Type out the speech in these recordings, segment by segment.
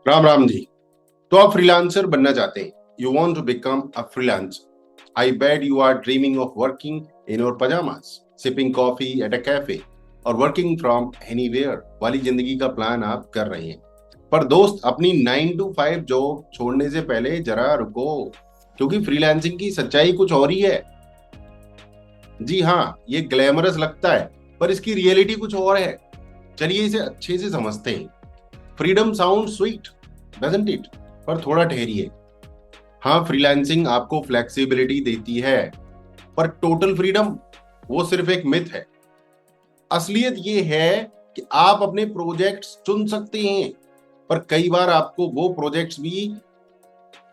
राम राम जी। तो आप फ्रीलांसर बनना चाहते हैं, you want to become a freelancer. I bet you are dreaming of working in your pyjamas, sipping coffee at a cafe और working from anywhere वाली जिंदगी का प्लान आप कर रहे हैं। पर दोस्त, अपनी 9 to 5 जॉब छोड़ने से पहले जरा रुको, क्योंकि फ्रीलांसिंग की सच्चाई कुछ और ही है। जी हाँ, ये ग्लैमरस लगता है, पर इसकी रियलिटी कुछ और है। चलिए इसे अच्छे से समझते हैं। Freedom sound sweet, doesn't it? पर थोड़ा ठहरिए। हाँ, फ्रीलांसिंग आपको फ्लेक्सिबिलिटी देती है, पर टोटल फ्रीडम वो सिर्फ एक मिथ है। असलियत ये है कि आप अपने प्रोजेक्ट्स चुन सकते हैं, पर कई बार आपको वो प्रोजेक्ट्स भी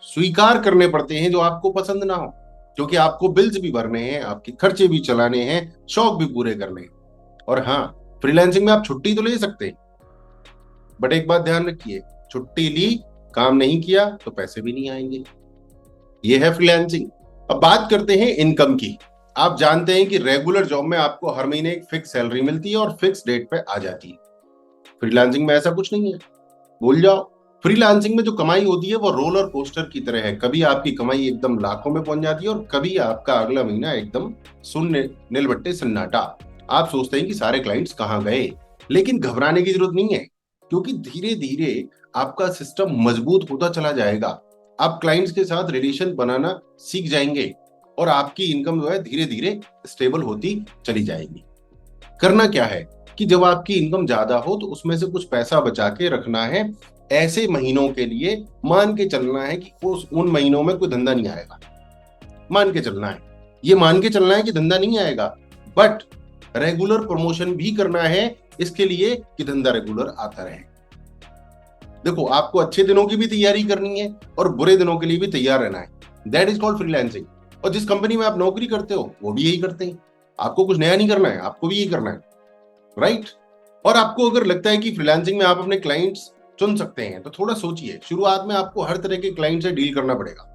स्वीकार करने पड़ते हैं जो आपको पसंद ना हो, क्योंकि आपको बिल्स भी भरने हैं, आपके खर्चे भी चलाने हैं, शौक भी पूरे करने हैं। और हाँ, फ्रीलांसिंग में आप छुट्टी तो ले सकते हैं, बट एक बात ध्यान रखिए, छुट्टी ली, काम नहीं किया तो पैसे भी नहीं आएंगे। ये है फ्रीलांसिंग। अब बात करते हैं इनकम की। आप जानते हैं कि रेगुलर जॉब में आपको हर महीने एक फिक्स सैलरी मिलती है और फिक्स डेट पे आ जाती है। फ्रीलांसिंग में ऐसा कुछ नहीं है, भूल जाओ। फ्रीलांसिंग में जो कमाई होती है वो रोलर कोस्टर की तरह है। कभी आपकी कमाई एकदम लाखों में पहुंच जाती है और कभी आपका अगला महीना एकदम शून्य, नीलबट्टे सन्नाटा। आप सोचते हैं कि सारे क्लाइंट्स कहाँ गए, लेकिन घबराने की जरूरत नहीं है, क्योंकि धीरे धीरे आपका सिस्टम मजबूत होता चला जाएगा। आप क्लाइंट्स के साथ रिलेशन बनाना सीख जाएंगे और आपकी इनकम जो है धीरे धीरे स्टेबल होती चली जाएगी। करना क्या है कि जब आपकी इनकम ज्यादा हो तो उसमें से कुछ पैसा बचा के रखना है ऐसे महीनों के लिए। मान के चलना है कि उन महीनों में कोई धंधा नहीं आएगा। मान के चलना है, ये मान के चलना है कि धंधा नहीं आएगा, बट रेगुलर प्रमोशन भी करना है इसके लिए कि धंधा रेगुलर आता रहे। देखो, आपको अच्छे दिनों की भी तैयारी करनी है और बुरे दिनों के लिए भी तैयार रहना है। That is called freelancing. और जिस कंपनी में आप नौकरी करते हो वो भी यही करते हैं। आपको कुछ नया नहीं करना है, आपको भी यही करना है, राइट? और आपको अगर लगता है कि फ्रीलांसिंग में आप अपने क्लाइंट्स चुन सकते हैं, तो थोड़ा सोचिए। शुरुआत में आपको हर तरह के क्लाइंट से डील करना पड़ेगा,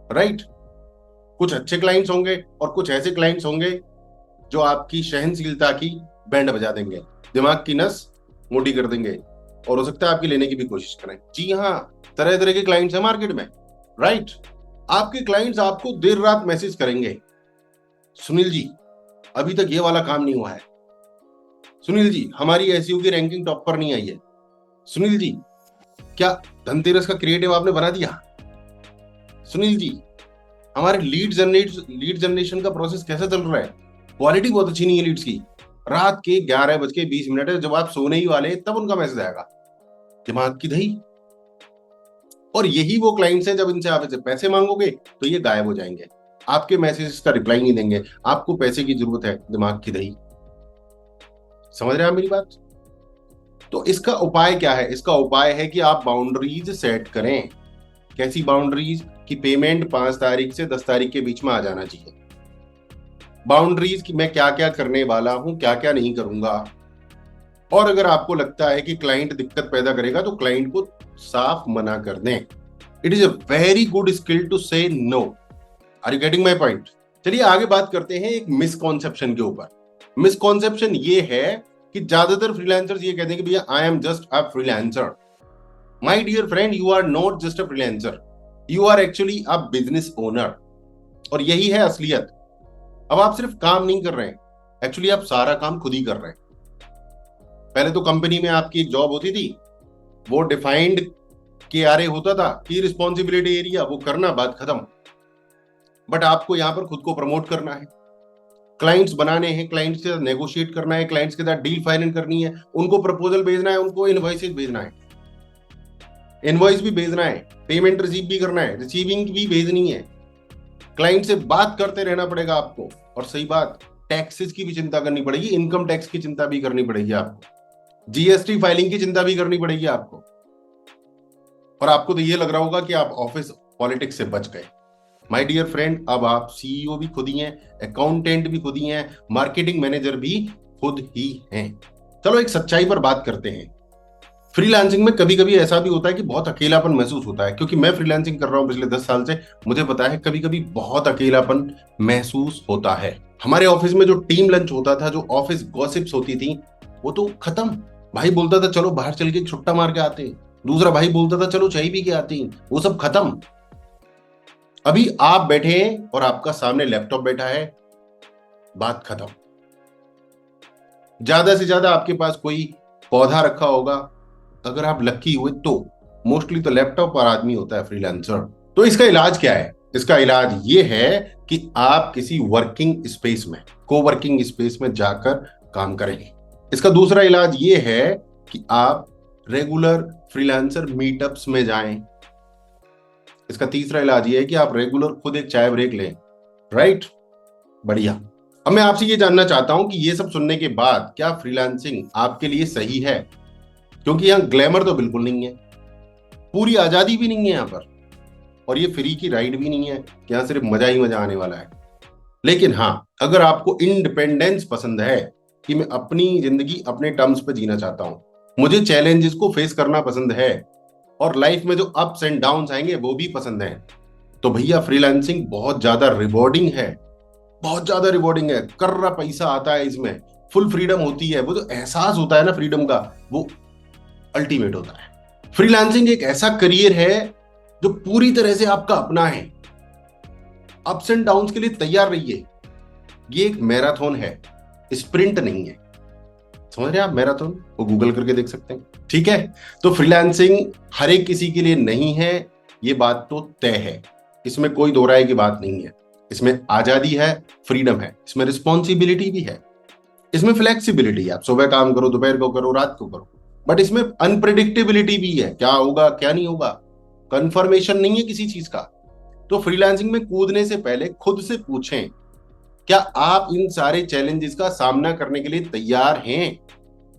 राइट? कुछ अच्छे क्लाइंट्स होंगे और कुछ ऐसे क्लाइंट्स होंगे जो आपकी सहनशीलता की बैंड बजा देंगे, दिमाग की नस मोटी कर देंगे और हो सकता है आपकी लेने की भी कोशिश करें। जी हाँ, तरह तरह के क्लाइंट्स हैं मार्केट में, राइट? आपके क्लाइंट्स आपको देर रात मैसेज करेंगे, सुनील जी अभी तक ये वाला काम नहीं हुआ है, सुनील जी हमारी एसईओ की रैंकिंग टॉप पर नहीं आई है, सुनील जी क्या धनतेरस का क्रिएटिव आपने बना दिया, सुनील जी हमारे लीड जनरेशन का प्रोसेस कैसा चल रहा है, क्वालिटी बहुत अच्छी नहीं है लीड्स की। रात के 11:20 है, जब आप सोने ही वाले तब उनका मैसेज आएगा, दिमाग की दही। और यही वो क्लाइंट्स हैं, जब इनसे आप इसे पैसे मांगोगे तो ये गायब हो जाएंगे, आपके मैसेज का रिप्लाई नहीं देंगे। आपको पैसे की जरूरत है, दिमाग की दही। समझ रहे हैं आप मेरी बात? तो इसका उपाय क्या है? इसका उपाय है कि आप बाउंड्रीज सेट करें। कैसी बाउंड्रीज? कि पेमेंट 5 तारीख से 10 तारीख के बीच में आ जाना चाहिए। बाउंड्रीज कि मैं क्या क्या करने वाला हूं, क्या क्या नहीं करूंगा। और अगर आपको लगता है कि क्लाइंट दिक्कत पैदा करेगा तो क्लाइंट को साफ मना कर दें। It is a very good skill to say no. Are you getting my point? चलिए आगे बात करते हैं एक मिसकॉन्सेप्शन के ऊपर। मिसकॉन्सेप्शन ये है कि ज्यादातर फ्रीलांसर्स ये कहते हैं कि भैया I am just a freelancer. My dear friend, you are not just a freelancer, you are actually a business owner. और यही है असलियत। अब आप सिर्फ काम नहीं कर रहे हैं, एक्चुअली आप सारा काम खुद ही कर रहे हैं। पहले तो कंपनी में आपकी एक जॉब होती थी, वो डिफाइंड के आर होता था कि रिस्पॉन्सिबिलिटी एरिया, वो करना, बात खत्म। बट आपको यहां पर खुद को प्रमोट करना है, क्लाइंट्स बनाने हैं, क्लाइंट्स के साथ नेगोशिएट करना है, क्लाइंट्स के साथ डील फाइनेंस करनी है, उनको प्रपोजल भेजना है, उनको इनवॉइसेस भेजना है, इनवॉइस भी भेजना है, पेमेंट रिसीव भी करना है, रिसीविंग भी भेजनी है, क्लाइंट से बात करते रहना पड़ेगा आपको। और सही बात, टैक्सेस की भी चिंता करनी पड़ेगी, इनकम टैक्स की चिंता भी करनी पड़ेगी आपको, जीएसटी फाइलिंग की चिंता भी करनी पड़ेगी आपको। और आपको तो ये लग रहा होगा कि आप ऑफिस पॉलिटिक्स से बच गए। माय डियर फ्रेंड, अब आप सीईओ भी खुद ही हैं, अकाउंटेंट भी खुद ही हैं, मार्केटिंग मैनेजर भी खुद ही हैं। चलो एक सच्चाई पर बात करते हैं। फ्रीलांसिंग में कभी कभी ऐसा भी होता है कि बहुत अकेलापन महसूस होता है, क्योंकि मैं फ्रीलांसिंग कर रहा हूं पिछले 10 साल से, मुझे पता है कभी कभी बहुत अकेलापन महसूस होता है। हमारे ऑफिस में जो टीम लंच होता था, जो ऑफिस गॉसिप्स होती थी, वो तो खत्म। भाई बोलता था चलो बाहर चल के छुट्टा मार के आते हैं, दूसरा भाई बोलता था चलो चाय पी के आती, वो सब खत्म। अभी आप बैठे हैं और आपका सामने लैपटॉप बैठा है, बात खत्म। ज्यादा से ज्यादा आपके पास कोई पौधा रखा होगा, अगर आप लकी हुए तो। मोस्टली तो लैपटॉप पर आदमी होता है फ्रीलांसर। तो इसका इलाज क्या है? इसका इलाज ये है कि आप किसी वर्किंग स्पेस में, को वर्किंग स्पेस में जाकर काम करें। इसका दूसरा इलाज ये है कि आप रेगुलर फ्रीलांसर मीटअप्स में जाएं। इसका तीसरा इलाज ये है कि आप रेगुलर खुद एक चाय ब्रेक लें। राइट, बढ़िया। अब मैं आपसे ये जानना चाहता हूं कि ये सब सुनने के बाद क्या फ्रीलांसिंग आपके लिए सही है? क्योंकि यहां ग्लैमर तो बिल्कुल नहीं है, पूरी आजादी भी नहीं है यहां पर, और ये फ्री की राइड भी नहीं है कि यहां सिर्फ मजा ही मजा आने वाला है। लेकिन हाँ, अगर आपको इंडिपेंडेंस पसंद है कि मैं अपनी जिंदगी अपने टर्म्स पे जीना चाहता हूं, मुझे चैलेंजेस को फेस करना पसंद है, और लाइफ में जो अप्स एंड डाउन्स आएंगे वो भी पसंद है, तो भैया फ्रीलांसिंग बहुत ज्यादा रिवॉर्डिंग है। बहुत ज्यादा रिवॉर्डिंग है, कर्रा पैसा आता है इसमें, फुल फ्रीडम होती है, वो जो एहसास होता है ना फ्रीडम का, वो अल्टीमेट होता है। फ्रीलांसिंग एक ऐसा करियर है जो पूरी तरह से आपका अपना है। अप्स एंड डाउन्स के लिए तैयार रहिए। ये एक मैराथन है, स्प्रिंट नहीं है। समझ रहे हैं आप? मैराथन वो गूगल करके देख सकते हैं। ठीक है, तो फ्रीलांसिंग हर एक किसी के लिए नहीं है, ये बात तो तय है, इसमें कोई दो राय की बात नहीं है। इसमें आजादी है, फ्रीडम है, इसमें रिस्पॉन्सिबिलिटी भी है, इसमें फ्लेक्सिबिलिटी है, आप सुबह काम करो, दोपहर को करो, रात को करो, बट इसमें अनप्रिडिक्टेबिलिटी भी है, क्या होगा क्या नहीं होगा, कंफर्मेशन नहीं है किसी चीज का। तो फ्रीलांसिंग में कूदने से पहले खुद से पूछें, क्या आप इन सारे चैलेंजेस का सामना करने के लिए तैयार हैं?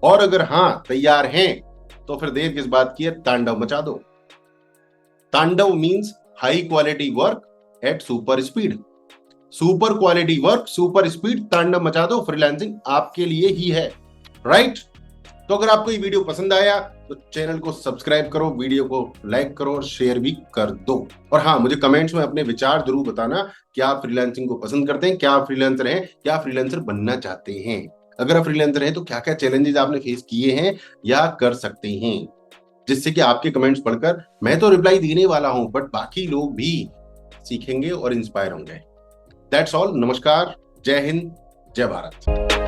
और अगर हां तैयार हैं, तो फिर देर किस बात की है, तांडव मचा दो। तांडव means high quality work at super speed. Super quality work, super speed, तांडव मचा दो। फ्रीलांसिंग आपके लिए ही है। राइट? तो अगर आपको ये वीडियो पसंद आया तो चैनल को सब्सक्राइब करो, वीडियो को लाइक करो और शेयर भी कर दो। और हाँ, मुझे कमेंट्स में अपने विचार जरूर बताना, क्या आप फ्रीलांसिंग को पसंद करते हैं, क्या आप फ्रीलांसर हैं, क्या फ्रीलांसर बनना चाहते हैं। अगर आप फ्रीलांसर हैं तो क्या क्या चैलेंजेस आपने फेस किए हैं या कर सकते हैं, जिससे कि आपके कमेंट्स पढ़कर मैं तो रिप्लाई देने वाला हूं, बट बाकी लोग भी सीखेंगे और इंस्पायर होंगे। That's all. नमस्कार, जय हिंद, जय भारत।